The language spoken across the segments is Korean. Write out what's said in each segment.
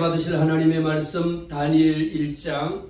받으실 하나님의 말씀 다니엘 1장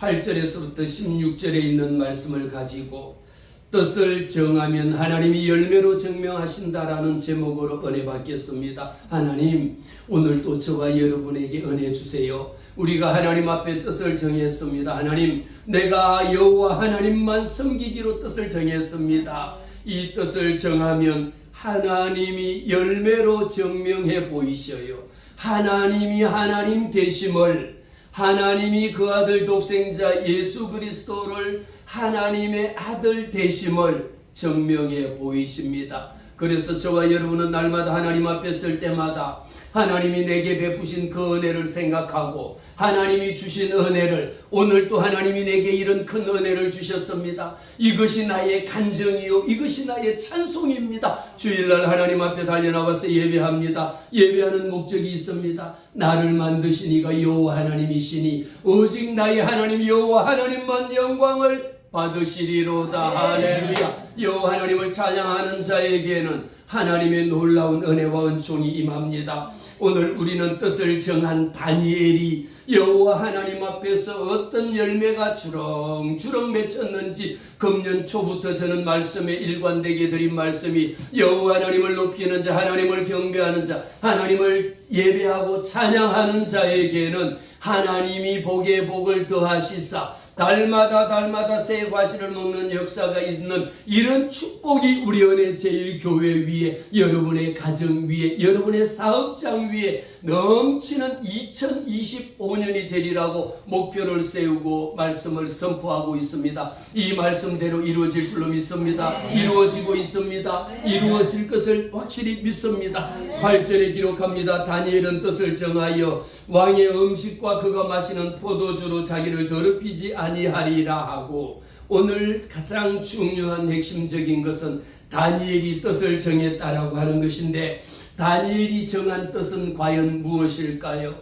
8절에서부터 16절에 있는 말씀을 가지고 뜻을 정하면 하나님이 열매로 증명하신다라는 제목으로 은혜 받겠습니다. 하나님, 오늘도 저와 여러분에게 은혜 주세요. 우리가 하나님 앞에 뜻을 정했습니다. 하나님, 내가 여호와 하나님만 섬기기로 뜻을 정했습니다. 이 뜻을 정하면 하나님이 열매로 증명해 보이셔요. 하나님이 하나님 되심을, 하나님이 그 아들 독생자 예수 그리스도를 하나님의 아들 되심을 증명해 보이십니다. 그래서 저와 여러분은 날마다 하나님 앞에 설 때마다 하나님이 내게 베푸신 그 은혜를 생각하고 하나님이 주신 은혜를, 오늘도 하나님이 내게 이런 큰 은혜를 주셨습니다. 이것이 나의 간증이요, 이것이 나의 찬송입니다. 주일날 하나님 앞에 달려나와서 예배합니다. 예배하는 목적이 있습니다. 나를 만드신 이가 여호와 하나님이시니 오직 나의 하나님 여호와 하나님만 영광을 받으시리로다. 할렐루야. 여호와 하나님을 찬양하는 자에게는 하나님의 놀라운 은혜와 은총이 임합니다. 오늘 우리는 뜻을 정한 다니엘이 여호와 하나님 앞에서 어떤 열매가 주렁주렁 맺혔는지 금년 초부터 저는 말씀에 일관되게 드린 말씀이 여호와 하나님을 높이는 자, 하나님을 경배하는 자, 하나님을 예배하고 찬양하는 자에게는 하나님이 복에 복을 더하시사 달마다 새 과실을 먹는 역사가 있는 이런 축복이 우리 은혜 제일교회 위에, 여러분의 가정 위에, 여러분의 사업장 위에 넘치는 2025년이 되리라고 목표를 세우고 말씀을 선포하고 있습니다. 이 말씀대로 이루어질 줄로 믿습니다. 이루어지고 있습니다. 이루어질 것을 확실히 믿습니다. 8절에 기록합니다. 다니엘은 뜻을 정하여 왕의 음식과 그가 마시는 포도주로 자기를 더럽히지 아니하리라 하고, 오늘 가장 중요한 핵심적인 것은 다니엘이 뜻을 정했다라고 하는 것인데, 다니엘이 정한 뜻은 과연 무엇일까요?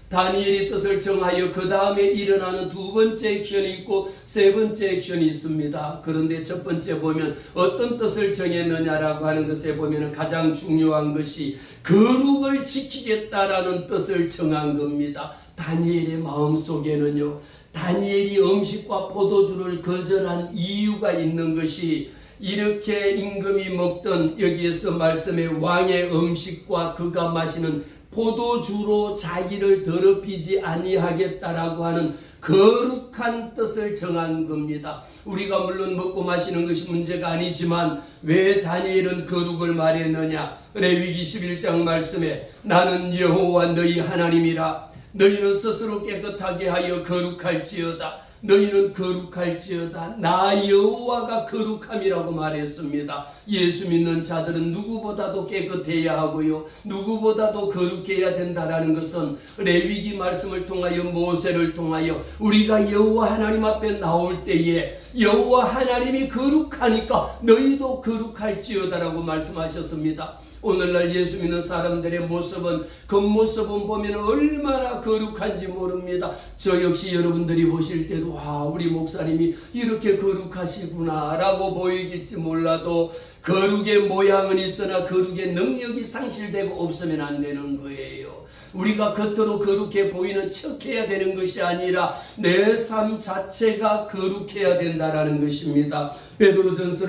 다니엘이 뜻을 정하여 그 다음에 일어나는 두 번째 액션이 있고 세 번째 액션이 있습니다. 그런데 첫 번째 보면 어떤 뜻을 정했느냐라고 하는 것에 보면 가장 중요한 것이 거룩을 지키겠다라는 뜻을 정한 겁니다. 다니엘의 마음속에는요, 다니엘이 음식과 포도주를 거절한 이유가 있는 것이, 이렇게 임금이 먹던 여기에서 말씀의 왕의 음식과 그가 마시는 포도주로 자기를 더럽히지 아니하겠다라고 하는 거룩한 뜻을 정한 겁니다. 우리가 물론 먹고 마시는 것이 문제가 아니지만 왜 다니엘은 거룩을 말했느냐? 레위기 11장 말씀에 나는 여호와 너희 하나님이라, 너희는 스스로 깨끗하게 하여 거룩할지어다. 너희는 거룩할지어다. 나 여호와가 거룩함이라고 말했습니다. 예수 믿는 자들은 누구보다도 깨끗해야 하고요, 누구보다도 거룩해야 된다라는 것은 레위기 말씀을 통하여, 모세를 통하여 우리가 여호와 하나님 앞에 나올 때에 여호와 하나님이 거룩하니까 너희도 거룩할지어다라고 말씀하셨습니다. 오늘날 예수 믿는 사람들의 모습은, 겉모습은 보면 얼마나 거룩한지 모릅니다. 저 역시 여러분들이 보실 때도 우리 목사님이 이렇게 거룩하시구나 라고 보이겠지 몰라도 거룩의 모양은 있으나 거룩의 능력이 상실되고 없으면 안 되는 거예요. 우리가 겉으로 거룩해 보이는 척해야 되는 것이 아니라 내 삶 자체가 거룩해야 된다라는 것입니다. 베드로전서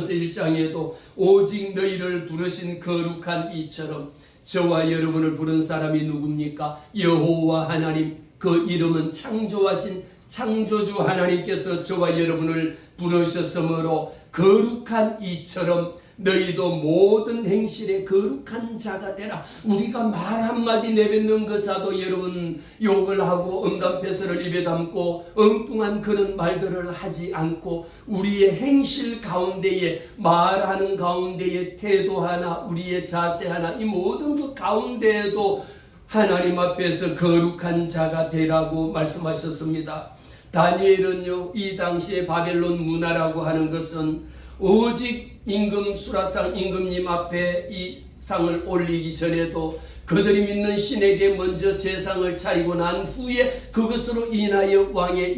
1장에도 오직 너희를 부르신 거룩한 이처럼, 저와 여러분을 부른 사람이 누굽니까? 여호와 하나님, 그 이름은 창조하신 창조주 하나님께서 저와 여러분을 부르셨으므로 거룩한 이처럼 너희도 모든 행실에 거룩한 자가 되라. 우리가 말 한마디 내뱉는 것자도 여러분 욕을 하고 음담패설을 입에 담고 엉뚱한 그런 말들을 하지 않고, 우리의 행실 가운데에, 말하는 가운데에 태도 하나, 우리의 자세 하나, 이 모든 그 가운데에도 하나님 앞에서 거룩한 자가 되라고 말씀하셨습니다. 다니엘은요, 이 당시에 바벨론 문화라고 하는 것은 오직 임금 수라상 임금님 앞에 이 상을 올리기 전에도 그들이 믿는 신에게 먼저 제상을 차리고 난 후에 그것으로 인하여 왕의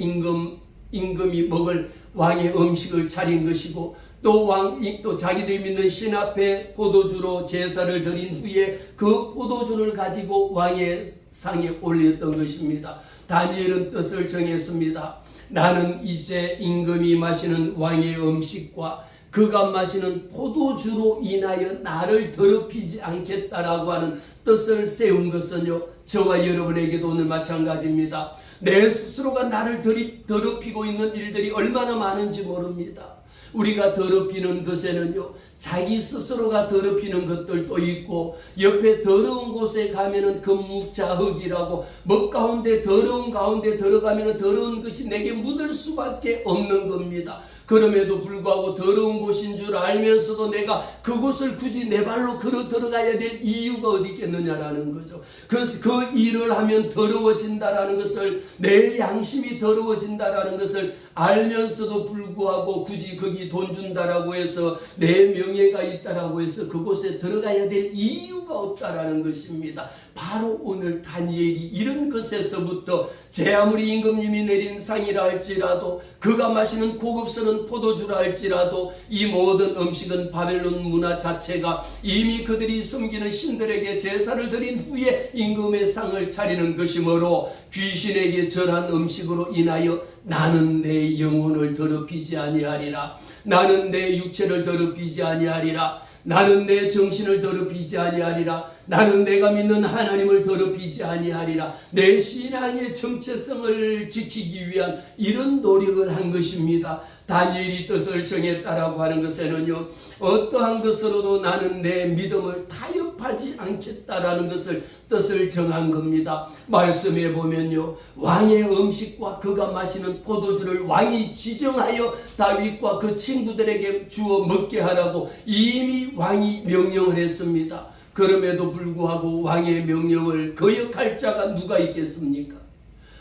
임금이 먹을 왕의 음식을 차린 것이고, 또 자기들이 믿는 신 앞에 포도주로 제사를 드린 후에 그 포도주를 가지고 왕의 상에 올렸던 것입니다. 다니엘은 뜻을 정했습니다. 나는 이제 임금이 마시는 왕의 음식과 그가 마시는 포도주로 인하여 나를 더럽히지 않겠다라고 하는 뜻을 세운 것은요, 저와 여러분에게도 오늘 마찬가지입니다. 내 스스로가 나를 더럽히고 있는 일들이 얼마나 많은지 모릅니다. 우리가 더럽히는 것에는요, 자기 스스로가 더럽히는 것들도 있고, 옆에 더러운 곳에 가면은 금묵자흙이라고 먹 가운데 더러운 가운데 들어가면은 더러운 것이 내게 묻을 수밖에 없는 겁니다. 그럼에도 불구하고 더러운 곳인 줄 알면서도 내가 그곳을 굳이 내 발로 걸어 들어가야 될 이유가 어디 있겠느냐라는 거죠. 그래서 그 일을 하면 더러워진다라는 것을, 내 양심이 더러워진다라는 것을 알면서도 불구하고 굳이 거기 돈 준다라고 해서 내 명예가 있다라고 해서 그곳에 들어가야 될 이유가 없다라는 것입니다. 바로 오늘 다니엘이 이런 것에서부터 제 아무리 임금님이 내린 상이라 할지라도, 그가 마시는 고급스러운 포도주라 할지라도, 이 모든 음식은 바벨론 문화 자체가 이미 그들이 섬기는 신들에게 제사를 드린 후에 임금의 상을 차리는 것이므로 귀신에게 절한 음식으로 인하여 나는 내 영혼을 더럽히지 아니하리라, 나는 내 육체를 더럽히지 아니하리라, 나는 내 정신을 더럽히지 아니하리라, 나는 내가 믿는 하나님을 더럽히지 아니하리라. 내 신앙의 정체성을 지키기 위한 이런 노력을 한 것입니다. 다니엘이 뜻을 정했다라고 하는 것에는요, 어떠한 것으로도 나는 내 믿음을 타협하지 않겠다라는 것을 뜻을 정한 겁니다. 말씀에 보면요, 왕의 음식과 그가 마시는 포도주를 왕이 지정하여 다윗과 그 친구들에게 주어 먹게 하라고 이미 왕이 명령을 했습니다. 그럼에도 불구하고 왕의 명령을 거역할 자가 누가 있겠습니까?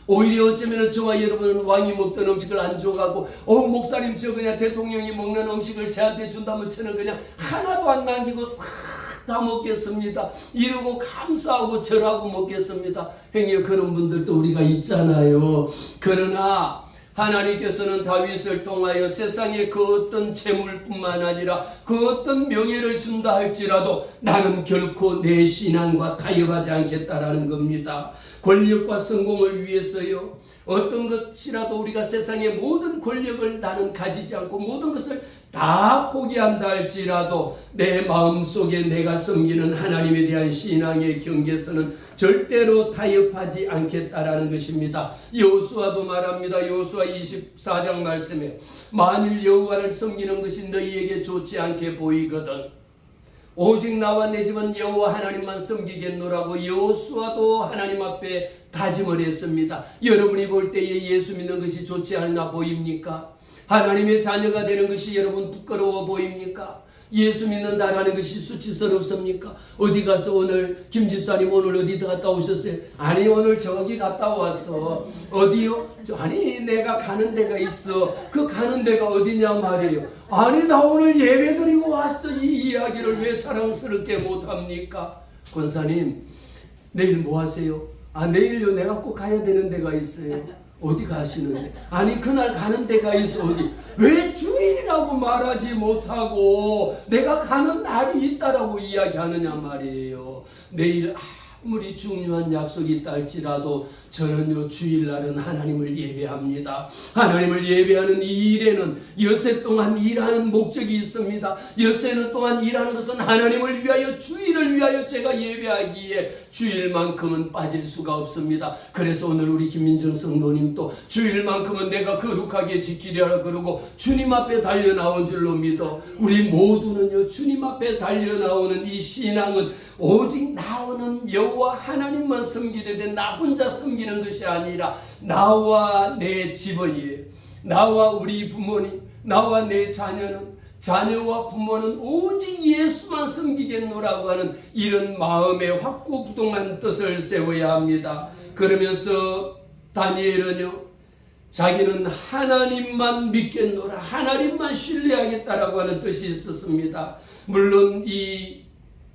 오히려 어쩌면 저와 여러분은 왕이 먹던 음식을 안 줘가고, 목사님 저 그냥 대통령이 먹는 음식을 저한테 준다면 저는 그냥 하나도 안 남기고 싹 다 먹겠습니다, 이러고 감사하고 절하고 먹겠습니다. 행여 그런 분들도 우리가 있잖아요. 그러나 하나님께서는 다윗을 통하여 세상에 그 어떤 재물뿐만 아니라 그 어떤 명예를 준다 할지라도 나는 결코 내 신앙과 타협하지 않겠다라는 겁니다. 권력과 성공을 위해서요, 어떤 것이라도 우리가 세상의 모든 권력을 나는 가지지 않고 모든 것을 다 포기한다 할지라도 내 마음속에 내가 섬기는 하나님에 대한 신앙의 경계선은 절대로 타협하지 않겠다라는 것입니다. 여호수아도 말합니다. 여호수아 24장 말씀에 만일 여호와를 섬기는 것이 너희에게 좋지 않게 보이거든 오직 나와 내 집은 여호와 하나님만 섬기겠노라고 여호수아도 하나님 앞에 다짐을 했습니다. 여러분이 볼 때에 예수 믿는 것이 좋지 않나 보입니까? 하나님의 자녀가 되는 것이 여러분 부끄러워 보입니까? 예수 믿는다라는 것이 수치스럽습니까? 어디 가서 오늘 김 집사님 오늘 어디 갔다 오셨어요? 아니 오늘 저기 갔다 왔어. 어디요? 아니 내가 가는 데가 있어. 그 가는 데가 어디냐 말이에요. 아니 나 오늘 예배 드리고 왔어. 이 이야기를 왜 자랑스럽게 못합니까? 권사님 내일 뭐 하세요? 내일요 내가 꼭 가야 되는 데가 있어요. 어디 가시는데? 아니 그날 가는 데가 있어. 어디? 왜 주일이라고 말하지 못하고 내가 가는 날이 있다라고 이야기하느냐 말이에요. 내일 아무리 중요한 약속이 있다 할지라도 저는요 주일날은 하나님을 예배합니다. 하나님을 예배하는 이 일에는 엿새 동안 일하는 목적이 있습니다. 엿새는 동안 일하는 것은 하나님을 위하여 주일을 위하여 제가 예배하기에 주일만큼은 빠질 수가 없습니다. 그래서 오늘 우리 김민정 성도님도 주일만큼은 내가 거룩하게 지키려라 그러고 주님 앞에 달려나온 줄로 믿어. 우리 모두는요 주님 앞에 달려나오는 이 신앙은 오직 나오는 여호와 하나님만 섬기되 나 혼자 섬기는 것이 아니라 나와 내 집안이에요. 나와 우리 부모님, 나와 내 자녀와 부모는 오직 예수만 섬기겠노라고 하는 이런 마음의 확고부동한 뜻을 세워야 합니다. 그러면서 다니엘은요 자기는 하나님만 믿겠노라, 하나님만 신뢰하겠다라고 하는 뜻이 있었습니다. 물론 이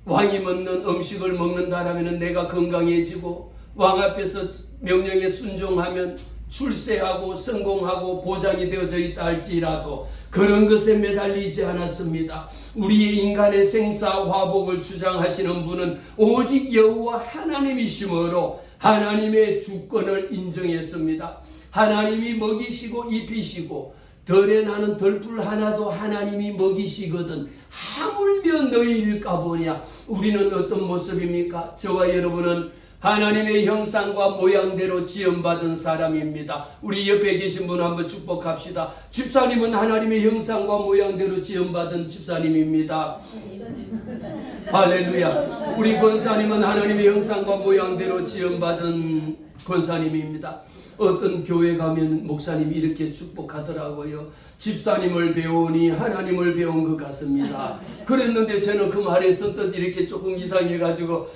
왕이 먹는 음식을 먹는다라면 내가 건강해지고 왕 앞에서 명령에 순종하면 출세하고 성공하고 보장이 되어져 있다 할지라도 그런 것에 매달리지 않았습니다. 우리의 인간의 생사화복을 주장하시는 분은 오직 여호와 하나님이시므로 하나님의 주권을 인정했습니다. 하나님이 먹이시고 입히시고 덜에 나는 덜풀 하나도 하나님이 먹이시거든 하물며 너희일까 보냐. 우리는 어떤 모습입니까? 저와 여러분은 하나님의 형상과 모양대로 지음받은 사람입니다. 우리 옆에 계신 분 한번 축복합시다. 집사님은 하나님의 형상과 모양대로 지음받은 집사님입니다. 할렐루야. 우리 권사님은 하나님의 형상과 모양대로 지음받은 권사님입니다. 어떤 교회 가면 목사님이 이렇게 축복하더라고요. 집사님을 배우니 하나님을 배운 것 같습니다. 그랬는데 저는 그 말에 선뜻 이렇게 조금 이상해가지고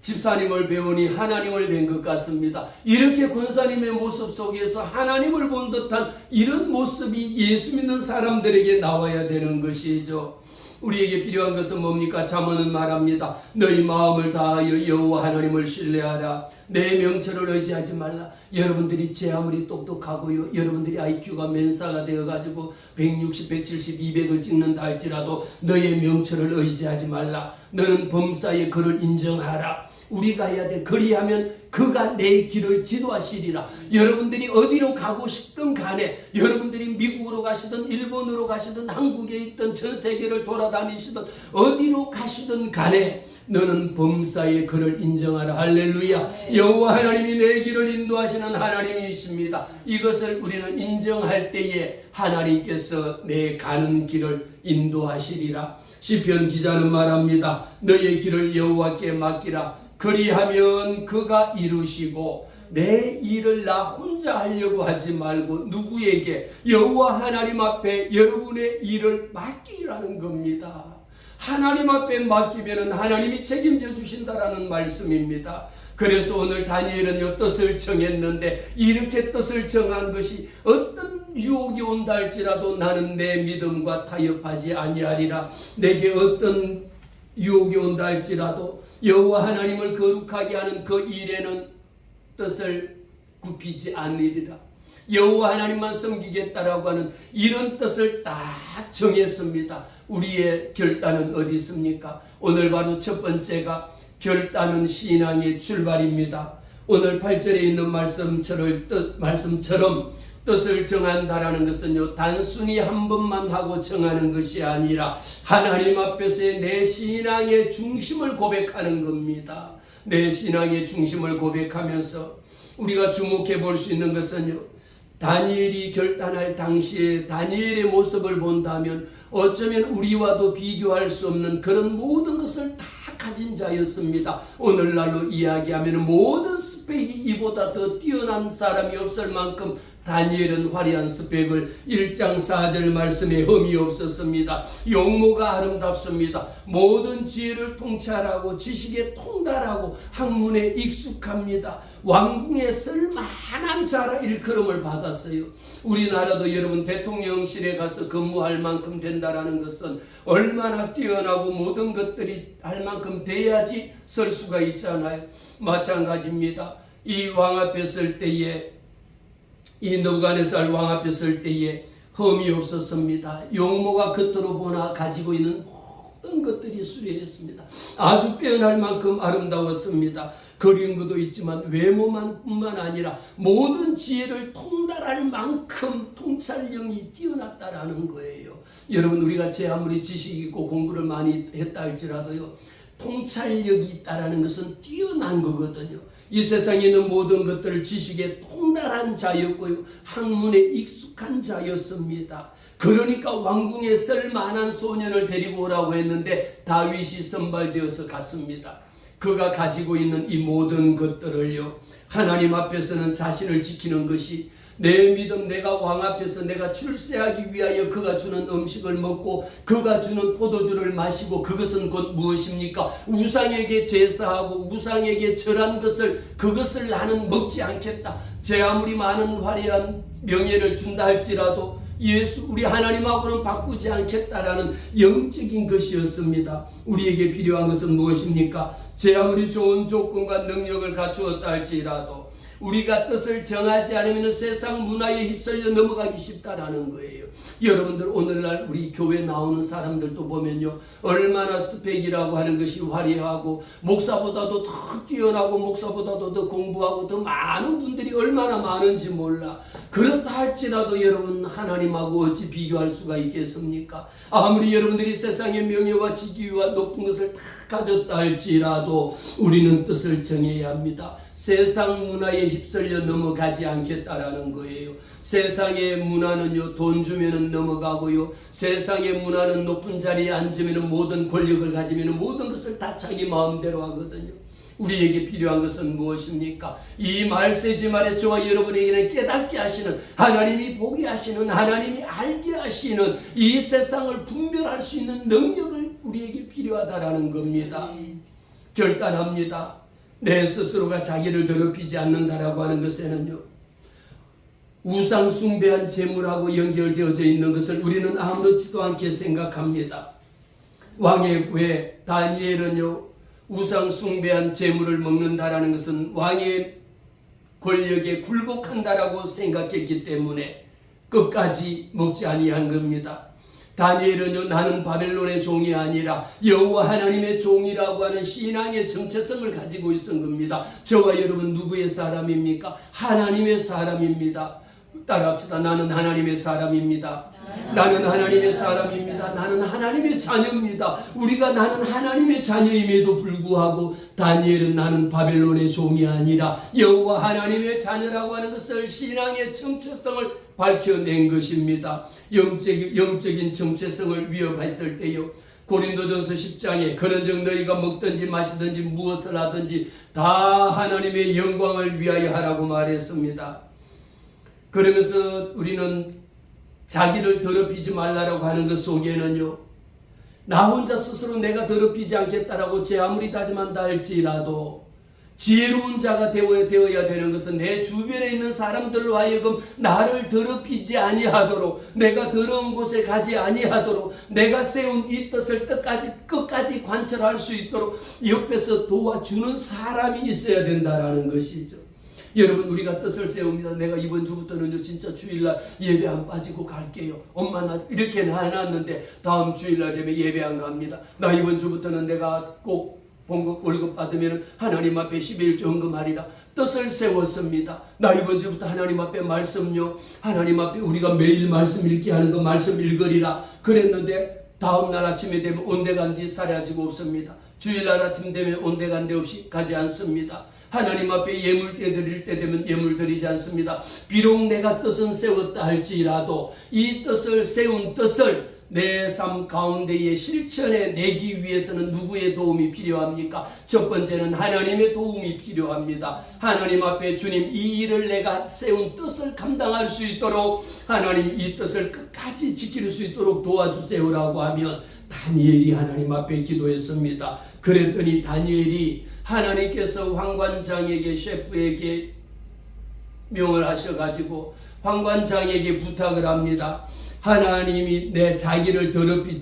집사님을 배우니 하나님을 뵌 것 같습니다. 이렇게 권사님의 모습 속에서 하나님을 본 듯한 이런 모습이 예수 믿는 사람들에게 나와야 되는 것이죠. 우리에게 필요한 것은 뭡니까? 잠언은 말합니다. 너희 마음을 다하여 여호와 하나님을 신뢰하라. 내 명철을 의지하지 말라. 여러분들이 제 아무리 똑똑하고요, 여러분들이 IQ가 맨사가 되어가지고 160, 170, 200을 찍는다 할지라도 너의 명철을 의지하지 말라. 너는 범사의 그를 인정하라. 우리가 해야 돼. 그리하면 그가 내 길을 지도하시리라. 여러분들이 어디로 가고 싶든 간에, 여러분들이 미국으로 가시든 일본으로 가시든 한국에 있든 전 세계를 돌아다니시든 어디로 가시든 간에 너는 범사의 그를 인정하라. 할렐루야. 여호와 하나님이 내 길을 인도하시는 하나님이십니다. 이것을 우리는 인정할 때에 하나님께서 내 가는 길을 인도하시리라. 시편 기자는 말합니다. 너의 길을 여호와께 맡기라. 그리하면 그가 이루시고 내 일을 나 혼자 하려고 하지 말고 누구에게? 여호와 하나님 앞에 여러분의 일을 맡기라는 겁니다. 하나님 앞에 맡기면 하나님이 책임져 주신다라는 말씀입니다. 그래서 오늘 다니엘은 뜻을 정했는데 이렇게 뜻을 정한 것이 어떤 유혹이 온다 할지라도 나는 내 믿음과 타협하지 아니하리라. 내게 어떤 유혹이 온다 할지라도 여호와 하나님을 거룩하게 하는 그 일에는 뜻을 굽히지 않으리라. 여호와 하나님만 섬기겠다라고 하는 이런 뜻을 딱 정했습니다. 우리의 결단은 어디 있습니까? 오늘 바로 첫 번째가 결단은 신앙의 출발입니다. 오늘 8절에 있는 말씀처럼 뜻을 정한다라는 것은요, 단순히 한 번만 하고 정하는 것이 아니라 하나님 앞에서의 내 신앙의 중심을 고백하는 겁니다. 내 신앙의 중심을 고백하면서 우리가 주목해 볼 수 있는 것은요, 다니엘이 결단할 당시에 다니엘의 모습을 본다면 어쩌면 우리와도 비교할 수 없는 그런 모든 것을 다 가진 자였습니다. 오늘날로 이야기하면 모든 스펙이 이보다 더 뛰어난 사람이 없을 만큼 다니엘은 화려한 스펙을 1장 4절 말씀에 흠이 없었습니다. 용모가 아름답습니다. 모든 지혜를 통찰하고 지식에 통달하고 학문에 익숙합니다. 왕궁에 쓸만한 자라 일컬음을 받았어요. 우리나라도 여러분 대통령실에 가서 근무할 만큼 된다라는 것은 얼마나 뛰어나고 모든 것들이 할 만큼 돼야지 설 수가 있잖아요. 마찬가지입니다. 이 왕 앞에 설 때에, 이 느부갓네살 왕 앞에 설 때에 흠이 없었습니다. 용모가 겉으로 보나 가지고 있는 모든 것들이 수려했습니다. 아주 빼어날 만큼 아름다웠습니다. 그린 것도 있지만 외모만 뿐만 아니라 모든 지혜를 통달할 만큼 통찰력이 뛰어났다라는 거예요. 여러분, 우리가 제 아무리 지식 있고 공부를 많이 했다 할지라도요, 통찰력이 있다라는 것은 뛰어난 거거든요. 이 세상에 있는 모든 것들을 지식에 통달한 자였고요, 학문에 익숙한 자였습니다. 그러니까 왕궁에 쓸만한 소년을 데리고 오라고 했는데 다윗이 선발되어서 갔습니다. 그가 가지고 있는 이 모든 것들을요, 하나님 앞에서는 자신을 지키는 것이, 내 믿음, 내가 왕 앞에서 내가 출세하기 위하여 그가 주는 음식을 먹고 그가 주는 포도주를 마시고, 그것은 곧 무엇입니까? 우상에게 제사하고 우상에게 절한 것을, 그것을 나는 먹지 않겠다. 제 아무리 많은 화려한 명예를 준다 할지라도 예수 우리 하나님하고는 바꾸지 않겠다라는 영적인 것이었습니다. 우리에게 필요한 것은 무엇입니까? 제 아무리 좋은 조건과 능력을 갖추었다 할지라도 우리가 뜻을 정하지 않으면 세상 문화에 휩쓸려 넘어가기 쉽다라는 거예요. 여러분들 오늘날 우리 교회 나오는 사람들도 보면요, 얼마나 스펙이라고 하는 것이 화려하고 목사보다도 더 뛰어나고 목사보다도 더 공부하고 더 많은 분들이 얼마나 많은지 몰라. 그렇다 할지라도 여러분 하나님하고 어찌 비교할 수가 있겠습니까? 아무리 여러분들이 세상의 명예와 직위와 높은 것을 다 가졌다 할지라도 우리는 뜻을 정해야 합니다. 세상 문화에 휩쓸려 넘어가지 않겠다라는 거예요. 세상의 문화는요, 돈 주면은 넘어가고요, 세상의 문화는 높은 자리에 앉으면 모든 권력을 가지면 모든 것을 다 자기 마음대로 하거든요. 우리에게 필요한 것은 무엇입니까? 이 말세지 말에 저와 여러분에게는 깨닫게 하시는, 하나님이 보게 하시는, 하나님이 알게 하시는 이 세상을 분별할 수 있는 능력을 우리에게 필요하다라는 겁니다. 결단합니다. 내 스스로가 자기를 더럽히지 않는다라고 하는 것에는요, 우상 숭배한 재물하고 연결되어져 있는 것을 우리는 아무렇지도 않게 생각합니다. 왕의 왜 다니엘은요, 우상 숭배한 재물을 먹는다라는 것은 왕의 권력에 굴복한다라고 생각했기 때문에 끝까지 먹지 아니한 겁니다. 다니엘은요, 나는 바벨론의 종이 아니라 여호와 하나님의 종이라고 하는 신앙의 정체성을 가지고 있었던 겁니다. 저와 여러분 누구의 사람입니까? 하나님의 사람입니다. 따라합시다. 나는 하나님의 사람입니다. 나는 하나님의 사람입니다. 나는 하나님의 자녀입니다. 우리가 나는 하나님의 자녀임에도 불구하고 다니엘은 나는 바벨론의 종이 아니라 여호와 하나님의 자녀라고 하는 것을 신앙의 정체성을 밝혀낸 것입니다. 영적인 정체성을 위협했을 때요, 고린도전서 10장에 그런즉 너희가 먹든지 마시든지 무엇을 하든지 다 하나님의 영광을 위하여 하라고 말했습니다. 그러면서 우리는 자기를 더럽히지 말라라고 하는 것 속에는요, 나 혼자 스스로 내가 더럽히지 않겠다라고 제 아무리 다짐한다 할지라도 지혜로운 자가 되어야 되는 것은 내 주변에 있는 사람들로 하여금 나를 더럽히지 아니하도록, 내가 더러운 곳에 가지 아니하도록, 내가 세운 이 뜻을 끝까지 관철할 수 있도록 옆에서 도와주는 사람이 있어야 된다라는 것이죠. 여러분, 우리가 뜻을 세웁니다. 내가 이번 주부터는 진짜 주일날 예배 안 빠지고 갈게요. 엄마 나 이렇게 해놨는데 다음 주일날 되면 예배 안 갑니다. 나 이번 주부터는 내가 꼭 봉급 월급 받으면 하나님 앞에 12일 헌금하리라. 뜻을 세웠습니다. 나 이번 주부터 하나님 앞에 말씀요, 하나님 앞에 우리가 매일 말씀 읽게 하는 거 말씀 읽으리라 그랬는데 다음 날 아침에 되면 온데간디 사라지고 없습니다. 주일날 아침 되면 온데간데 없이 가지 않습니다. 하나님 앞에 예물 드릴 때 되면 예물 드리지 않습니다. 비록 내가 뜻은 세웠다 할지라도 이 뜻을 세운 뜻을 내 삶 가운데에 실천해 내기 위해서는 누구의 도움이 필요합니까? 첫 번째는 하나님의 도움이 필요합니다. 하나님 앞에 주님, 이 일을 내가 세운 뜻을 감당할 수 있도록 하나님 이 뜻을 끝까지 지킬 수 있도록 도와주세요라고 하면 다니엘이 하나님 앞에 기도했습니다. 그랬더니 다니엘이 하나님께서 황관장에게, 셰프에게 명을 하셔가지고 황관장에게 부탁을 합니다. 하나님이 내 자기를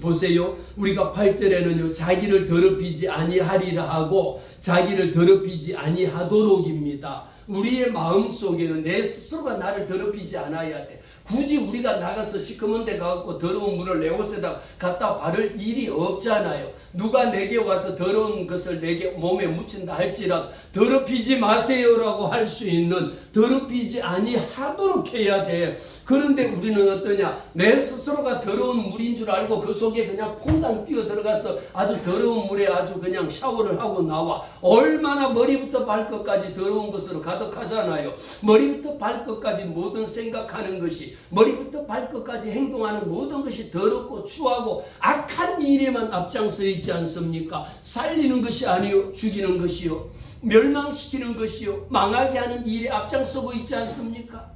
보세요. 우리가 8절에는요, 자기를 더럽히지 아니하리라 하고 자기를 더럽히지 아니하도록입니다. 우리의 마음속에는 내 스스로가 나를 더럽히지 않아야 돼. 굳이 우리가 나가서 시커먼 데 가고 더러운 물을 내 옷에다 갖다 바를 일이 없잖아요. 누가 내게 와서 더러운 것을 내게 몸에 묻힌다 할지라도 더럽히지 마세요라고 할 수 있는, 더럽히지 아니하도록 해야 돼. 그런데 우리는 어떠냐? 내 스스로가 더러운 물인 줄 알고 그 속에 그냥 퐁당 뛰어 들어가서 아주 더러운 물에 아주 그냥 샤워를 하고 나와. 얼마나 머리부터 발끝까지 더러운 것으로 가득하잖아요. 머리부터 발끝까지 모든 생각하는 것이, 머리부터 발끝까지 행동하는 모든 것이 더럽고 추하고 악한 일에만 앞장서 있지 않습니까? 살리는 것이 아니요, 죽이는 것이요, 멸망시키는 것이요, 망하게 하는 일에 앞장서고 있지 않습니까?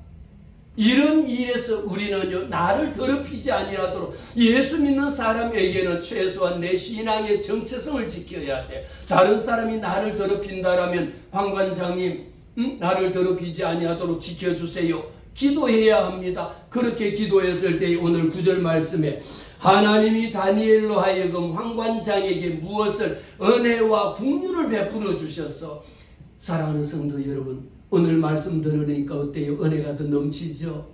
이런 일에서 우리는요, 나를 더럽히지 아니하도록, 예수 믿는 사람에게는 최소한 내 신앙의 정체성을 지켜야 돼. 다른 사람이 나를 더럽힌다라면 황관장님, 나를 더럽히지 아니하도록 지켜주세요. 기도해야 합니다. 그렇게 기도했을 때 오늘 9절 말씀에 하나님이 다니엘로 하여금 황관장에게 무엇을 은혜와 긍휼을 베풀어 주셔서 사랑하는 성도 여러분, 오늘 말씀 들으니까 어때요? 은혜가 더 넘치죠?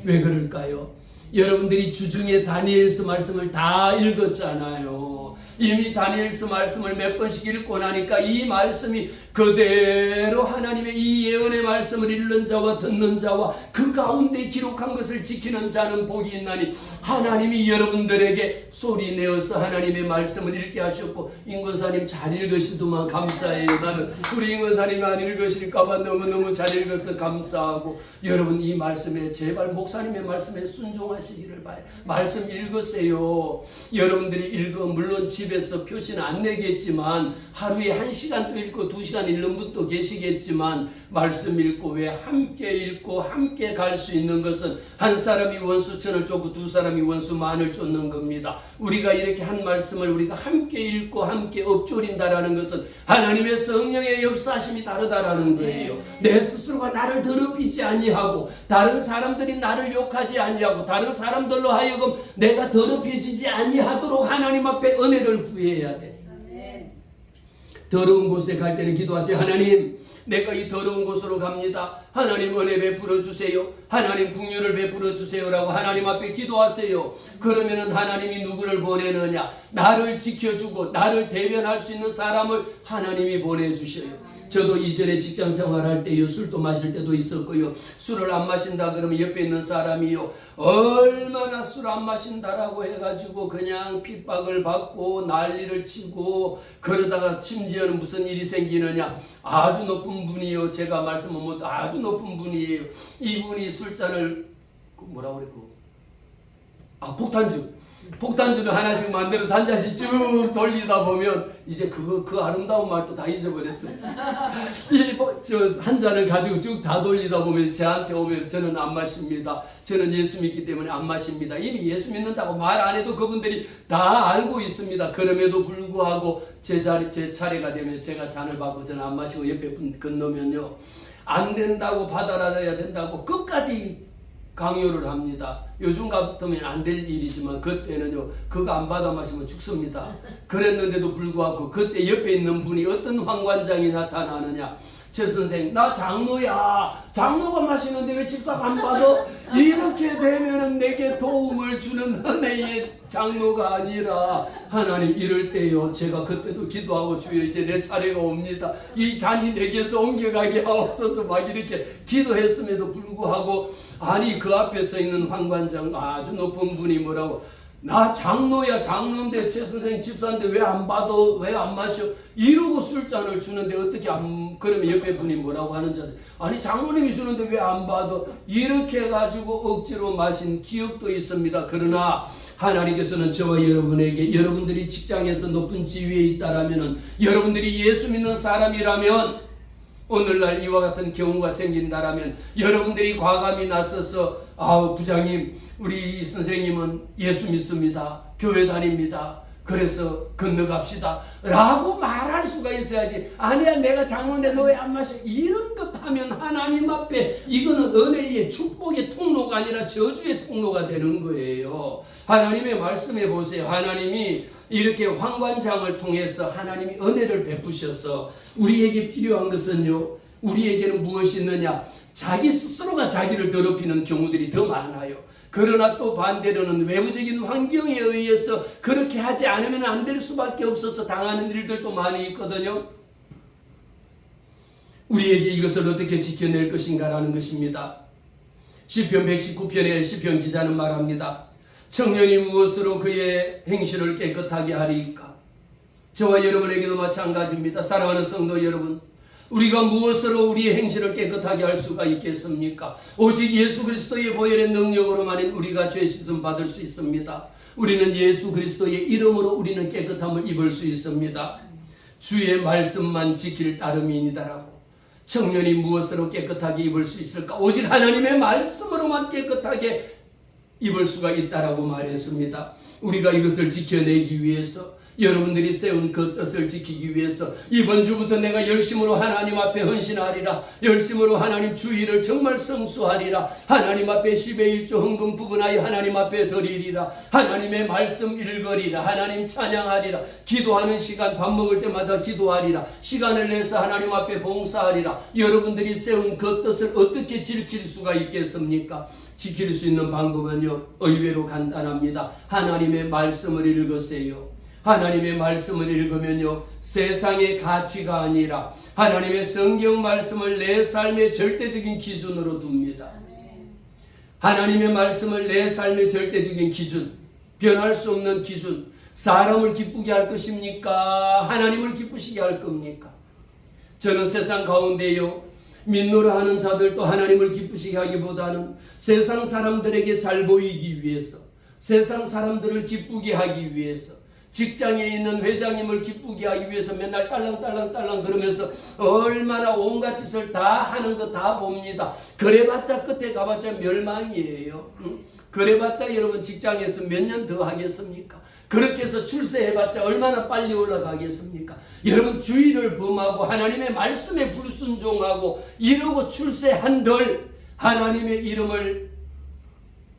왜 그럴까요? 여러분들이 주중에 다니엘서 말씀을 다 읽었잖아요. 이미 다니엘서 말씀을 몇 번씩 읽고 나니까 이 말씀이 그대로 하나님의 이 예언의 말씀을 읽는 자와 듣는 자와 그 가운데 기록한 것을 지키는 자는 복이 있나니, 하나님이 여러분들에게 소리 내어서 하나님의 말씀을 읽게 하셨고, 임권사님 잘 읽으시더만 감사해요. 나는 우리 임권사님이 안 읽으실까봐 너무너무 잘 읽어서 감사하고, 여러분 이 말씀에 제발 목사님의 말씀에 순종하시기를 바라요. 말씀 읽으세요. 여러분들이 읽어 물론 집에서 표시는 안 내겠지만 하루에 1시간도 읽고 2시간 읽는 분도 계시겠지만, 말씀 읽고 왜 함께 읽고 함께 갈 수 있는 것은 한 사람이 원수 천을 쫓고 두 사람이 원수 만을 쫓는 겁니다. 우리가 이렇게 한 말씀을 우리가 함께 읽고 함께 엎조린다라는 것은 하나님의 성령의 역사심이 다르다라는 거예요. 내 스스로가 나를 더럽히지 아니하고 다른 사람들이 나를 욕하지 아니하고 다른 사람들로 하여금 내가 더럽혀지지 아니하도록 하나님 앞에 은혜를 구해야 돼. 더러운 곳에 갈 때는 기도하세요. 하나님, 내가 이 더러운 곳으로 갑니다. 하나님 은혜 베풀어 주세요. 하나님 긍휼을 베풀어 주세요라고 하나님 앞에 기도하세요. 그러면은 하나님이 누구를 보내느냐? 나를 지켜주고 나를 대변할 수 있는 사람을 하나님이 보내주셔요. 저도 이전에 직장 생활할 때요, 술도 마실 때도 있었고요. 술을 안 마신다 그러면 옆에 있는 사람이요, 얼마나 술 안 마신다라고 해가지고 그냥 핍박을 받고 난리를 치고, 그러다가 심지어는 무슨 일이 생기느냐, 아주 높은 분이요, 제가 말씀은 못, 아주 높은 분이에요. 이분이 술잔을 뭐라고 그랬고, 폭탄주를 하나씩 만들어서 한 잔씩 쭉 돌리다 보면 이제 그 아름다운 말도 다 잊어버렸어요. 한 잔을 가지고 쭉 다 돌리다 보면 저한테 오면 저는 안 마십니다. 저는 예수 믿기 때문에 안 마십니다. 이미 예수 믿는다고 말 안 해도 그분들이 다 알고 있습니다. 그럼에도 불구하고 제 차례가 되면 제가 잔을 받고 저는 안 마시고 옆에 분 건너면요, 안 된다고 받아라야 된다고 끝까지 강요를 합니다. 요즘 같으면 안 될 일이지만 그때는요, 그거 안 받아 마시면 죽습니다. 그랬는데도 불구하고 그때 옆에 있는 분이 어떤 황관장이 나타나느냐, 최 선생, 나 장로야. 장로가 마시는데 왜 집사가 안 받아? 이렇게 되면은 내게 도움을 주는 은혜의 장로가 아니라 하나님, 이럴 때요, 제가 그때도 기도하고 주여 이제 내 차례가 옵니다. 이 잔이 내게서 옮겨가게 하옵소서 막 이렇게 기도했음에도 불구하고, 아니 그 앞에 서 있는 황관장 아주 높은 분이 뭐라고, 나 장로야. 장로인데 최 선생님 집사인데 왜 안 받아? 왜 안 마셔? 이러고 술잔을 주는데 어떻게 안, 그러면 옆에 분이 뭐라고 하는지 아세요? 아니 장로님이 주는데 왜 안 받아? 이렇게 해가지고 억지로 마신 기억도 있습니다. 그러나 하나님께서는 저와 여러분에게, 여러분들이 직장에서 높은 지위에 있다라면은, 여러분들이 예수 믿는 사람이라면, 오늘날 이와 같은 경우가 생긴다라면 여러분들이 과감히 나서서, 부장님, 우리 선생님은 예수 믿습니다. 교회 다닙니다. 그래서 건너갑시다 라고 말할 수가 있어야지. 아니야, 내가 장로인데 너 왜 안 마셔? 이런 것 하면 하나님 앞에 이거는 은혜의 축복의 통로가 아니라 저주의 통로가 되는 거예요. 하나님의 말씀해 보세요. 하나님이 이렇게 황관장을 통해서 하나님이 은혜를 베푸셔서 우리에게 필요한 것은요, 우리에게는 무엇이 있느냐? 자기 스스로가 자기를 더럽히는 경우들이 더 많아요. 그러나 또 반대로는 외부적인 환경에 의해서 그렇게 하지 않으면 안 될 수밖에 없어서 당하는 일들도 많이 있거든요. 우리에게 이것을 어떻게 지켜낼 것인가라는 것입니다. 시편 119편의 시편 기자는 말합니다. 청년이 무엇으로 그의 행실을 깨끗하게 하리까? 저와 여러분에게도 마찬가지입니다. 사랑하는 성도 여러분, 우리가 무엇으로 우리의 행실을 깨끗하게 할 수가 있겠습니까? 오직 예수 그리스도의 보혈의 능력으로만 우리가 죄 씻음 받을 수 있습니다. 우리는 예수 그리스도의 이름으로 우리는 깨끗함을 입을 수 있습니다. 주의 말씀만 지킬 따름이니다라고. 청년이 무엇으로 깨끗하게 입을 수 있을까? 오직 하나님의 말씀으로만 깨끗하게 입을 수가 있다라고 말했습니다. 우리가 이것을 지켜내기 위해서 여러분들이 세운 그 뜻을 지키기 위해서 이번 주부터 내가 열심으로 하나님 앞에 헌신하리라. 열심으로 하나님 주의를 정말 성수하리라. 하나님 앞에 10의 1조 헌금 부분하여 하나님 앞에 드리리라. 하나님의 말씀 읽으리라. 하나님 찬양하리라. 기도하는 시간 밥 먹을 때마다 기도하리라. 시간을 내서 하나님 앞에 봉사하리라. 여러분들이 세운 그 뜻을 어떻게 지킬 수가 있겠습니까? 지킬 수 있는 방법은요, 의외로 간단합니다. 하나님의 말씀을 읽으세요. 하나님의 말씀을 읽으면요, 세상의 가치가 아니라 하나님의 성경 말씀을 내 삶의 절대적인 기준으로 둡니다. 하나님의 말씀을 내 삶의 절대적인 기준, 변할 수 없는 기준. 사람을 기쁘게 할 것입니까? 하나님을 기쁘시게 할 겁니까? 저는 세상 가운데요, 믿노라 하는 자들도 하나님을 기쁘시게 하기보다는 세상 사람들에게 잘 보이기 위해서, 세상 사람들을 기쁘게 하기 위해서, 직장에 있는 회장님을 기쁘게 하기 위해서 맨날 딸랑딸랑 그러면서 얼마나 온갖 짓을 다 하는 거 다 봅니다. 그래봤자 끝에 가봤자 멸망이에요. 그래봤자 여러분 직장에서 몇 년 더 하겠습니까? 그렇게 해서 출세해봤자 얼마나 빨리 올라가겠습니까? 여러분 주의를 범하고 하나님의 말씀에 불순종하고 이러고 출세한들, 하나님의 이름을,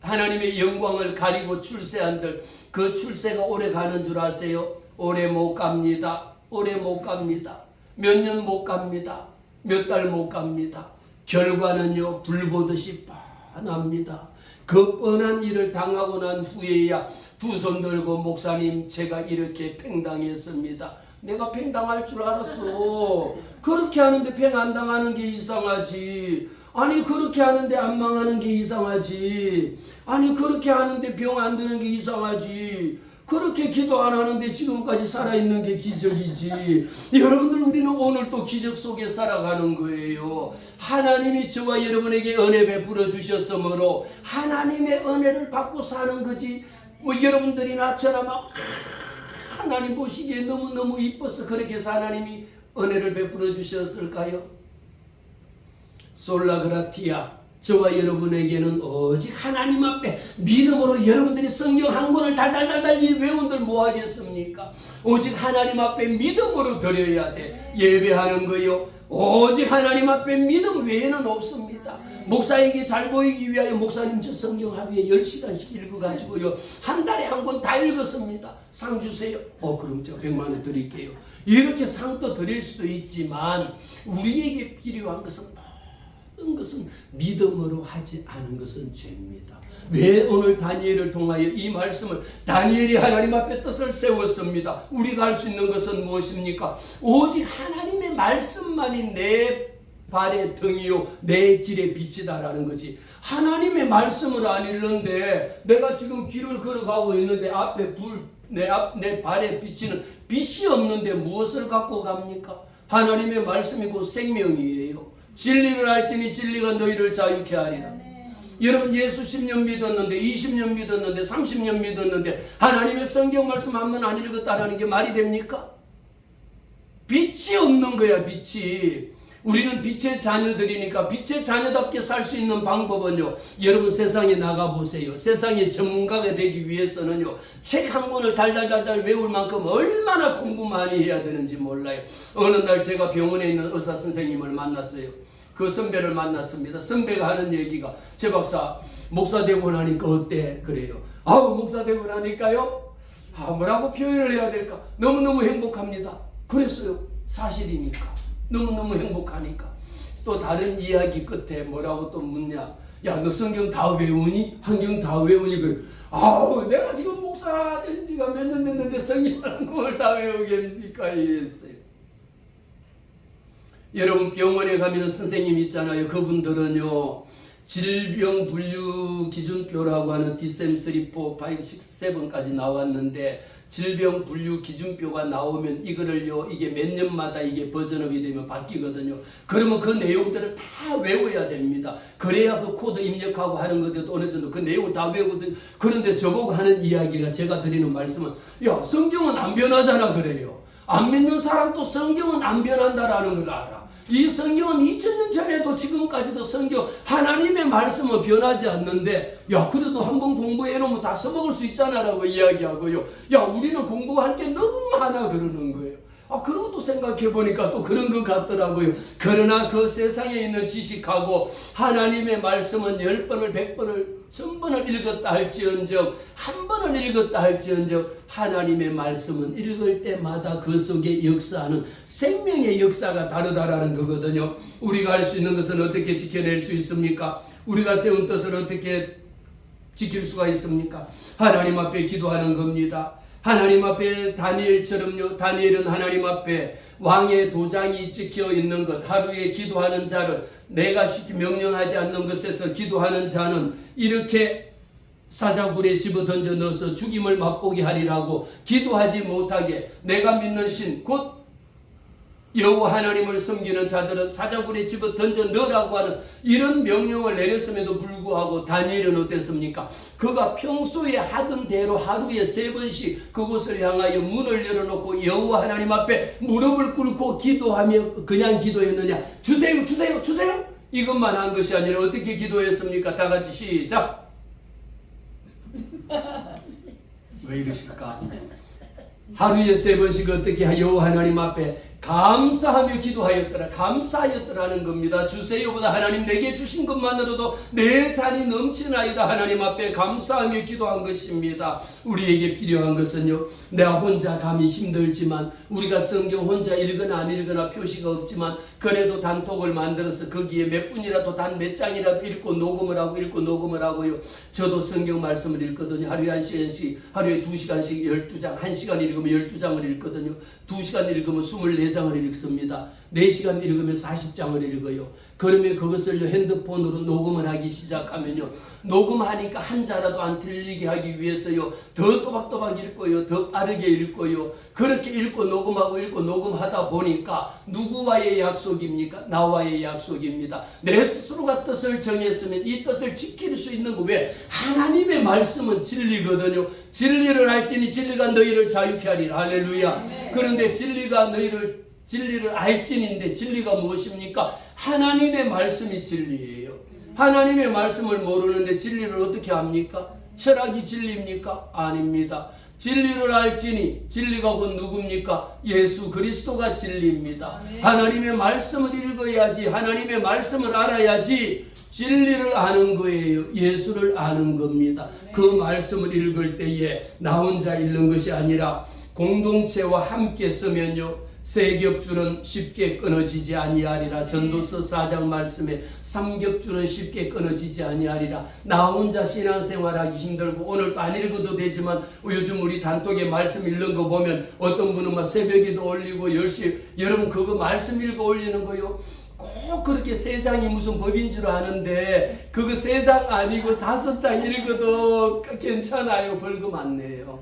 하나님의 영광을 가리고 출세한들, 그 출세가 오래 가는 줄 아세요? 오래 못 갑니다. 오래 못 갑니다. 몇 년 못 갑니다. 몇 달 못 갑니다. 결과는요, 불 보듯이 뻔합니다. 그 뻔한 일을 당하고 난 후에야 두 손 들고 목사님 제가 이렇게 팽당했습니다. 내가 팽당할 줄 알았어. 그렇게 하는데 팽 안 당하는 게 이상하지. 아니 그렇게 하는데 안 망하는 게 이상하지. 아니 그렇게 하는데 병 안 드는 게 이상하지. 그렇게 기도 안 하는데 지금까지 살아있는 게 기적이지. 여러분들 우리는 오늘 또 기적 속에 살아가는 거예요. 하나님이 저와 여러분에게 은혜 베풀어 주셨으므로 하나님의 은혜를 받고 사는 거지. 뭐 여러분들이 나처럼 막 하나님 보시기에 너무너무 이뻐서 그렇게 해서 하나님이 은혜를 베풀어 주셨을까요? 솔라그라티아, 저와 여러분에게는 오직 하나님 앞에 믿음으로 여러분들이 성경 한 권을 달달달달 외운들 뭐 하겠습니까? 오직 하나님 앞에 믿음으로 드려야 돼. 예배하는 거요, 오직 하나님 앞에 믿음 외에는 없습니다. 목사에게 잘 보이기 위하여 목사님 저 성경 하루에 10시간씩 읽어가지고요, 한 달에 한 권 다 읽었습니다. 상 주세요. 그럼 제가 100만 원 드릴게요. 이렇게 상도 드릴 수도 있지만 우리에게 필요한 것은, 모든 것은 믿음으로 하지 않은 것은 죄입니다. 왜 오늘 다니엘을 통하여 이 말씀을, 다니엘이 하나님 앞에 뜻을 세웠습니다. 우리가 할 수 있는 것은 무엇입니까? 오직 하나님의 말씀만이 내 발의 등이요 내 길의 빛이다라는 거지. 하나님의 말씀을 안 읽는데 내가 지금 길을 걸어가고 있는데 앞에 불, 내 발에 비치는 빛이 없는데 무엇을 갖고 갑니까? 하나님의 말씀이 곧 생명이에요. 진리를 알지니 진리가 너희를 자유케 하리라. 여러분 예수 10년 믿었는데 20년 믿었는데 30년 믿었는데 하나님의 성경 말씀 한 번 안 읽었다라는 게 말이 됩니까? 빛이 없는 거야. 빛이. 우리는 빛의 자녀들이니까 빛의 자녀답게 살 수 있는 방법은요, 여러분 세상에 나가보세요. 세상의 전문가가 되기 위해서는요, 책 한 권을 달달달달 외울 만큼 얼마나 공부 많이 해야 되는지 몰라요. 어느 날 제가 병원에 있는 의사 선생님을 만났어요. 그 선배를 만났습니다. 선배가 하는 얘기가, 제 박사 목사 되고 나니까 어때? 그래요. 목사 되고 나니까요, 뭐라고 표현을 해야 될까? 너무너무 행복합니다. 그랬어요. 사실이니까. 너무너무 행복하니까. 또 다른 이야기 끝에 뭐라고 또 묻냐? 야, 너 성경 다 외우니? 한경 다 외우니? 그래. 내가 지금 목사 된 지가 몇 년 됐는데 성경 한 권을 다 외우겠습니까? 이랬어요. 여러분 병원에 가면 선생님 있잖아요. 그분들은요, 질병분류 기준표라고 하는 DSM-3, 4, 5, 6, 7까지 나왔는데, 질병 분류 기준표가 나오면 이거를요, 이게 몇 년마다 이게 버전업이 되면 바뀌거든요. 그러면 그 내용들을 다 외워야 됩니다. 그래야 그 코드 입력하고 하는 것에도 어느 정도 그 내용을 다 외우거든요. 그런데 저보고 하는 이야기가, 제가 드리는 말씀은, 야, 성경은 안 변하잖아 그래요. 안 믿는 사람도 성경은 안 변한다라는 걸 알아. 이 성경은 2000년 전에도 지금까지도 성경 하나님의 말씀은 변하지 않는데 야 그래도 한번 공부해놓으면 다 써먹을 수 있잖아 라고 이야기하고요. 야 우리는 공부할 게 너무 많아 그러는 거예요. 그런 것도 생각해보니까 또 그런 것 같더라고요. 그러나 그 세상에 있는 지식하고 하나님의 말씀은 10번을 100번을 1000번을 읽었다 할지언정 한 번을 읽었다 할지언정 하나님의 말씀은 읽을 때마다 그 속에 역사하는 생명의 역사가 다르다라는 거거든요. 우리가 할 수 있는 것은 어떻게 지켜낼 수 있습니까? 우리가 세운 뜻을 어떻게 지킬 수가 있습니까? 하나님 앞에 기도하는 겁니다. 하나님 앞에 다니엘처럼요. 다니엘은 하나님 앞에 왕의 도장이 찍혀 있는 것, 하루에 기도하는 자를 내가 명령하지 않는 것에서 기도하는 자는 이렇게 사자굴에 집어 던져 넣어서 죽임을 맛보게 하리라고 기도하지 못하게 내가 믿는 신 곧 여호와 하나님을 섬기는 자들은 사자굴에 집어 던져 넣으라고 하는 이런 명령을 내렸음에도 불구하고 다니엘은 어땠습니까? 그가 평소에 하던 대로 하루에 3번씩 그곳을 향하여 문을 열어놓고 여호와 하나님 앞에 무릎을 꿇고 기도하며 그냥 기도했느냐? 주세요 주세요 주세요 이것만 한 것이 아니라 어떻게 기도했습니까? 다 같이 시작. 왜 이러실까? 하루에 3번씩 어떻게 여호와 하나님 앞에 감사하며 기도하였더라. 감사하였더라는 겁니다. 주세요보다 하나님 내게 주신 것만으로도 내 잔이 넘치나이다. 하나님 앞에 감사하며 기도한 것입니다. 우리에게 필요한 것은요. 내가 혼자 감히 힘들지만 우리가 성경 혼자 읽거나 안 읽거나 표시가 없지만 그래도 단톡을 만들어서 거기에 몇 분이라도 단 몇 장이라도 읽고 녹음을 하고요. 저도 성경 말씀을 읽거든요. 하루에 1시간씩 하루에 2시간씩 12장 1시간 읽으면 12장을 읽거든요. 2시간 읽으면 24장을 읽습니다. 4시간 읽으면 40장을 읽어요. 그러면 그것을 핸드폰으로 녹음을 하기 시작하면요. 녹음하니까 한 자라도 안 틀리게 하기 위해서요. 더 또박또박 읽고요. 더 빠르게 읽고요. 그렇게 읽고 녹음하다 보니까 누구와의 약속입니까? 나와의 약속입니다. 내 스스로가 뜻을 정했으면 이 뜻을 지킬 수 있는 거 왜? 하나님의 말씀은 진리거든요. 진리를 알지니 진리가 너희를 자유케 하리라. 할렐루야. 그런데 진리를 알지니인데 진리가 무엇입니까? 하나님의 말씀이 진리예요. 하나님의 말씀을 모르는데 진리를 어떻게 합니까? 철학이 진리입니까? 아닙니다. 진리를 알지니 진리가 곧 누굽니까? 예수 그리스도가 진리입니다. 하나님의 말씀을 읽어야지 하나님의 말씀을 알아야지 진리를 아는 거예요. 예수를 아는 겁니다. 그 말씀을 읽을 때에 나 혼자 읽는 것이 아니라 공동체와 함께 쓰면요. 세겹줄은 쉽게 끊어지지 아니하리라. 전도서 4장 말씀에 삼겹줄은 쉽게 끊어지지 아니하리라. 나 혼자 신앙생활하기 힘들고 오늘도 안 읽어도 되지만 요즘 우리 단톡에 말씀 읽는 거 보면 어떤 분은 막 새벽에도 올리고 10시 여러분 그거 말씀 읽어 올리는 거요. 꼭 그렇게 3장이 무슨 법인 줄 아는데 그거 3장 아니고 5장 읽어도 괜찮아요. 벌금 안 내요.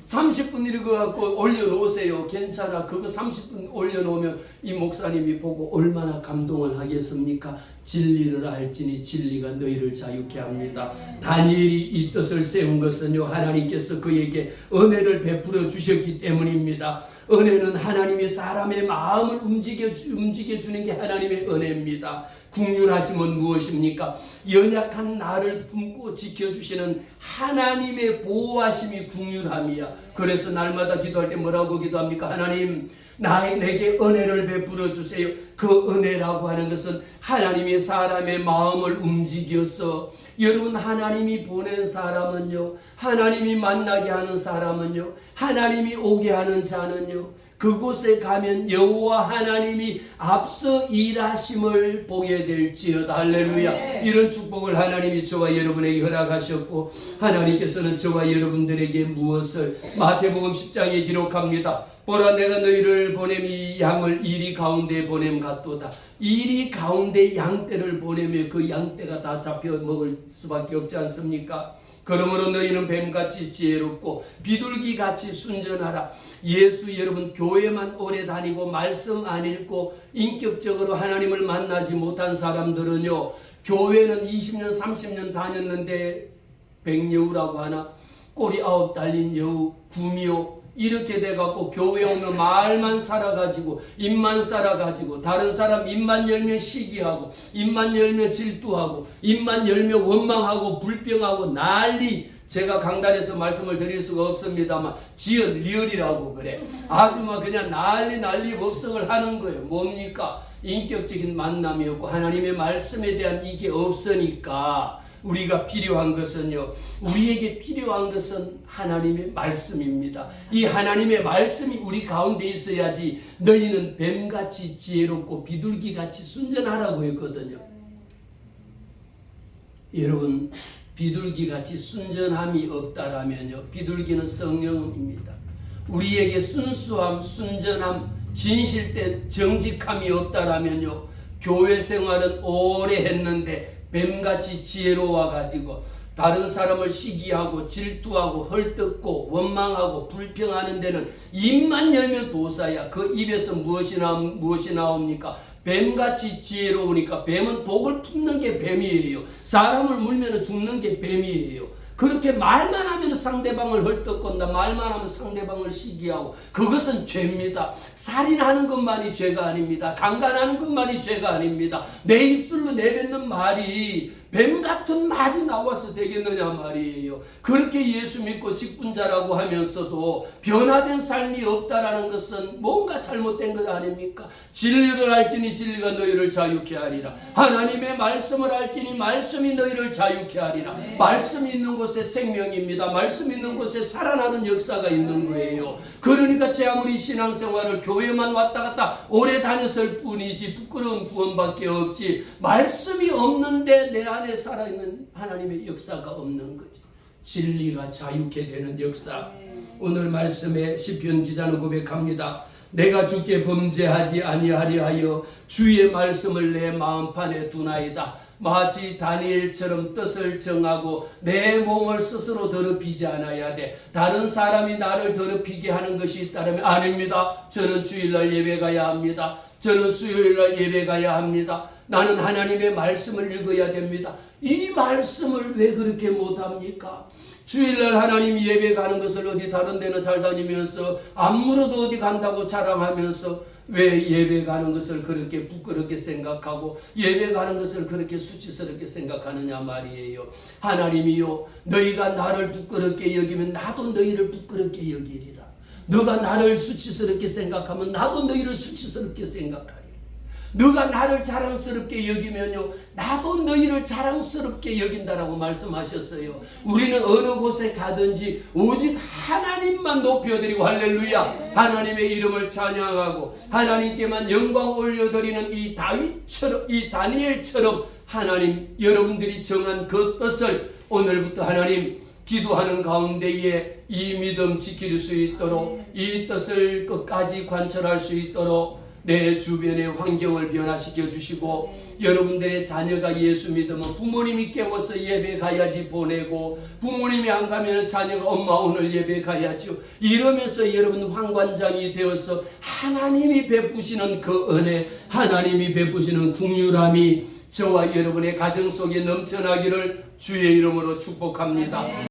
30분 읽어갖고 올려놓으세요. 괜찮아. 그거 30분 올려놓으면 이 목사님이 보고 얼마나 감동을 하겠습니까? 진리를 알지니 진리가 너희를 자유케 합니다. 다니엘이 이 뜻을 세운 것은요. 하나님께서 그에게 은혜를 베풀어 주셨기 때문입니다. 은혜는 하나님이 사람의 마음을 움직여 주는 게 하나님의 은혜입니다. 긍휼하심은 무엇입니까? 연약한 나를 품고 지켜주시는 하나님의 보호하심이 긍휼함이야. 그래서 날마다 기도할 때 뭐라고 기도합니까? 하나님 내게 은혜를 베풀어 주세요. 그 은혜라고 하는 것은 하나님이 사람의 마음을 움직여서 여러분 하나님이 보낸 사람은요. 하나님이 만나게 하는 사람은요. 하나님이 오게 하는 자는요. 그곳에 가면 여호와 하나님이 앞서 일하심을 보게 될지어다. 할렐루야. 네. 이런 축복을 하나님이 저와 여러분에게 허락하셨고 하나님께서는 저와 여러분들에게 무엇을 마태복음 10장에 기록합니다. 보라 내가 너희를 보냄이 양을 이리 가운데 보냄 같도다. 이리 가운데 양떼를 보내며 그 양떼가 다 잡혀 먹을 수밖에 없지 않습니까? 그러므로 너희는 뱀같이 지혜롭고 비둘기같이 순전하라. 예수 여러분 교회만 오래 다니고 말씀 안 읽고 인격적으로 하나님을 만나지 못한 사람들은요. 교회는 20년 30년 다녔는데 백여우라고 하나 꼬리 9 달린 여우 구미호 이렇게 돼갖고 교회 오면 말만 살아가지고 입만 살아가지고 다른 사람 입만 열면 시기하고 입만 열면 질투하고 입만 열면 원망하고 불평하고 난리. 제가 강단에서 말씀을 드릴 수가 없습니다만 지연 리얼이라고 그래. 아주 막 그냥 난리 법석을 하는 거예요. 뭡니까? 인격적인 만남이 없고 하나님의 말씀에 대한 이게 없으니까 우리가 필요한 것은요, 우리에게 필요한 것은 하나님의 말씀입니다. 이 하나님의 말씀이 우리 가운데 있어야지 너희는 뱀같이 지혜롭고 비둘기같이 순전하라고 했거든요. 여러분, 비둘기같이 순전함이 없다라면요, 비둘기는 성령입니다. 우리에게 순수함, 순전함, 진실된 정직함이 없다라면요, 교회 생활은 오래 했는데 뱀같이 지혜로워가지고 다른 사람을 시기하고 질투하고 헐뜯고 원망하고 불평하는 데는 입만 열면 도사야. 그 입에서 무엇이 나옵니까? 뱀같이 지혜로우니까 뱀은 독을 품는 게 뱀이에요. 사람을 물면 죽는 게 뱀이에요. 그렇게 말만 하면 상대방을 헐떡건다. 말만 하면 상대방을 시기하고 그것은 죄입니다. 살인하는 것만이 죄가 아닙니다. 강간하는 것만이 죄가 아닙니다. 내 입술로 내뱉는 말이 뱀 같은 말이 나와서 되겠느냐 말이에요. 그렇게 예수 믿고 직분자라고 하면서도 변화된 삶이 없다라는 것은 뭔가 잘못된 것 아닙니까? 진리를 알지니 진리가 너희를 자유케 하리라. 하나님의 말씀을 알지니 말씀이 너희를 자유케 하리라. 말씀이 있는 곳에 생명입니다. 말씀 있는 곳에 살아나는 역사가 있는 거예요. 그러니까 제 아무리 신앙생활을 교회만 왔다 갔다 오래 다녔을 뿐이지 부끄러운 구원밖에 없지 말씀이 없는데 내 안에 살아있는 하나님의 역사가 없는 거지. 진리가 자유케 되는 역사. 오늘 말씀에 시편 기자는 고백합니다. 내가 주께 범죄하지 아니하리 하여 주의 말씀을 내 마음판에 두나이다. 마치 다니엘처럼 뜻을 정하고 내 몸을 스스로 더럽히지 않아야 돼. 다른 사람이 나를 더럽히게 하는 것이 있다면 아닙니다. 저는 주일날 예배 가야 합니다. 저는 수요일날 예배 가야 합니다. 나는 하나님의 말씀을 읽어야 됩니다. 이 말씀을 왜 그렇게 못합니까? 주일날 하나님 예배 가는 것을 어디 다른 데는 잘 다니면서 안 물어도 어디 간다고 자랑하면서 왜 예배 가는 것을 그렇게 부끄럽게 생각하고 예배 가는 것을 그렇게 수치스럽게 생각하느냐 말이에요. 하나님이요, 너희가 나를 부끄럽게 여기면 나도 너희를 부끄럽게 여기리라. 너가 나를 수치스럽게 생각하면 나도 너희를 수치스럽게 생각하리라. 너가 나를 자랑스럽게 여기면요 나도 너희를 자랑스럽게 여긴다라고 말씀하셨어요. 우리는 어느 곳에 가든지 오직 하나님만 높여드리고 할렐루야 하나님의 이름을 찬양하고 하나님께만 영광 올려드리는 이 다윗처럼 이 다니엘처럼 하나님 여러분들이 정한 그 뜻을 오늘부터 하나님 기도하는 가운데에 이 믿음 지킬 수 있도록 이 뜻을 끝까지 관철할 수 있도록 내 주변의 환경을 변화시켜 주시고 여러분들의 자녀가 예수 믿으면 부모님이 깨워서 예배 가야지 보내고 부모님이 안 가면 자녀가 엄마 오늘 예배 가야죠. 이러면서 여러분 황관장이 되어서 하나님이 베푸시는 그 은혜 하나님이 베푸시는 긍휼함이 저와 여러분의 가정 속에 넘쳐나기를 주의 이름으로 축복합니다.